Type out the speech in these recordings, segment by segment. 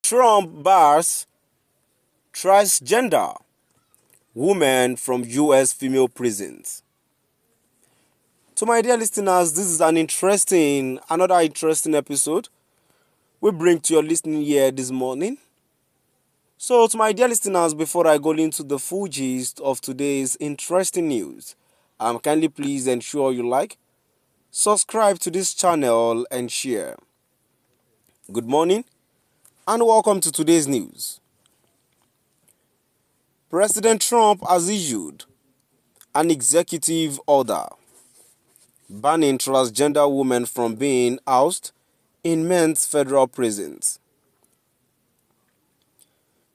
Trump bars transgender women from U.S. female prisons. To my dear listeners, this is another interesting episode we bring to your listening ear this morning. So, to my dear listeners, before I go into the full gist of today's interesting news, kindly please ensure you like, subscribe to this channel and share. Good morning and welcome to today's news. President Trump has issued an executive order banning transgender women from being housed in men's federal prisons.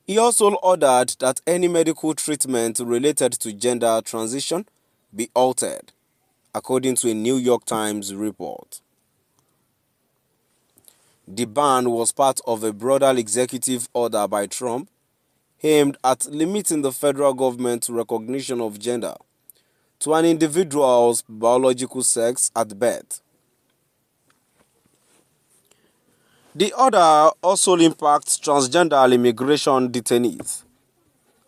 He also ordered that any medical treatment related to gender transition be altered, according to a New York Times report. The ban was part of a broader executive order by Trump aimed at limiting the federal government's recognition of gender to an individual's biological sex at birth. The order also impacts transgender immigration detainees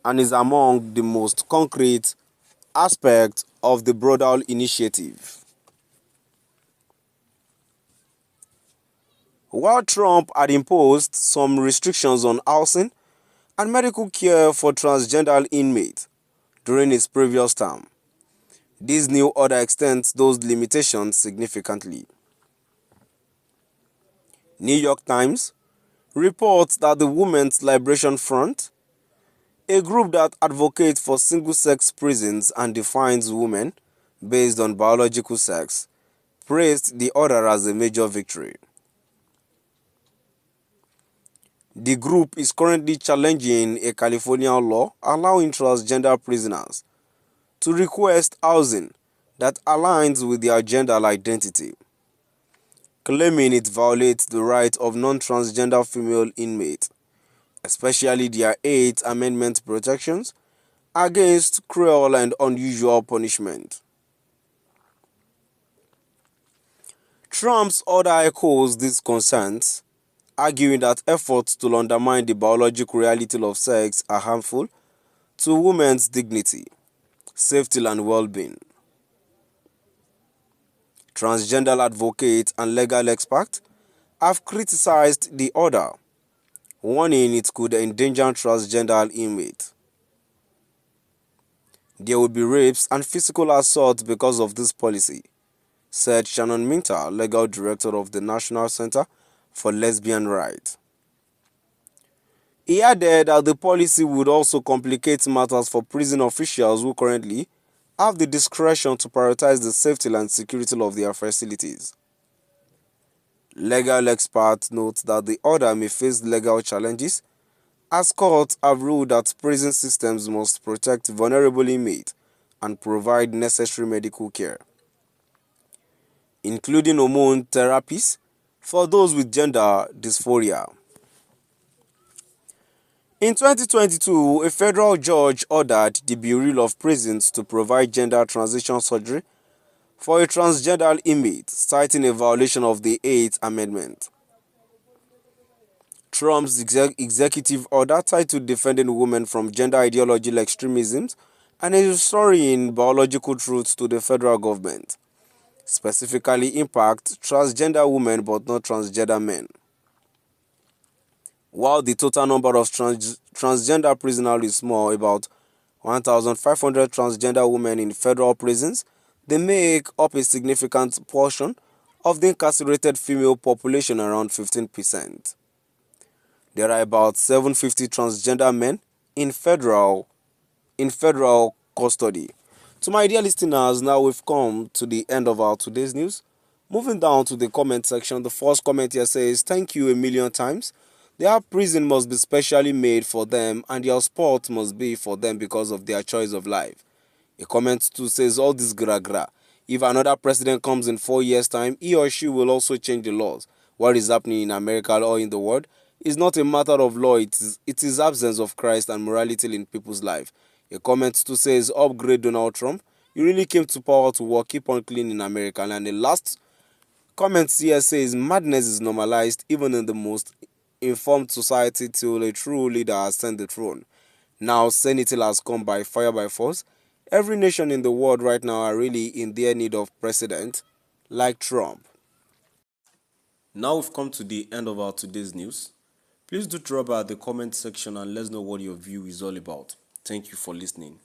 and is among the most concrete aspects of the broader initiative. While Trump had imposed some restrictions on housing and medical care for transgender inmates during his previous term, this new order extends those limitations significantly. New York Times reports that the Women's Liberation Front, a group that advocates for single-sex prisons and defines women based on biological sex, praised the order as a major victory. The group is currently challenging a California law allowing transgender prisoners to request housing that aligns with their gender identity, claiming it violates the rights of non-transgender female inmates, especially their Eighth Amendment protections against cruel and unusual punishment. Trump's order echoes these concerns, arguing that efforts to undermine the biological reality of sex are harmful to women's dignity, safety, and well-being. Transgender advocates and legal experts have criticized the order, warning it could endanger transgender inmates. There will be rapes and physical assault because of this policy, said Shannon Minter, legal director of the National Center for Lesbian Rights. He added that the policy would also complicate matters for prison officials who currently have the discretion to prioritize the safety and security of their facilities. Legal experts note that the order may face legal challenges, as courts have ruled that prison systems must protect vulnerable inmates and provide necessary medical care, including hormone therapies for those with gender dysphoria. In 2022, a federal judge ordered the Bureau of Prisons to provide gender transition surgery for a transgender inmate, citing a violation of the Eighth Amendment. Trump's executive order, titled Defending Women from Gender Ideological Extremism and Restoring Biological Truths to the Federal Government, specifically impacts transgender women but not transgender men. While the total number of transgender prisoners is small, about 1,500 transgender women in federal prisons, they make up a significant portion of the incarcerated female population, around 15%. There are about 750 transgender men in federal custody. To my dear listeners, now we've come to the end of our today's news. Moving down to the comment section, the first comment here says, "Thank you a million times. Their prison must be specially made for them and their sport must be for them because of their choice of life." A comment too says, "All this gra. If another president comes in 4 years' time, he or she will also change the laws. What is happening in America or in the world is not a matter of law, it is absence of Christ and morality in people's life." A comment too says, "Upgrade Donald Trump. You really came to power to work. Keep on cleaning America." And the last comment here says, "Madness is normalized even in the most informed society till a true leader ascend the throne. Now, sanity has come by fire by force. Every nation in the world right now are really in their need of president like Trump. Now we've come to the end of our today's news. Please do drop by the comment section and let us know what your view is all about. Thank you for listening.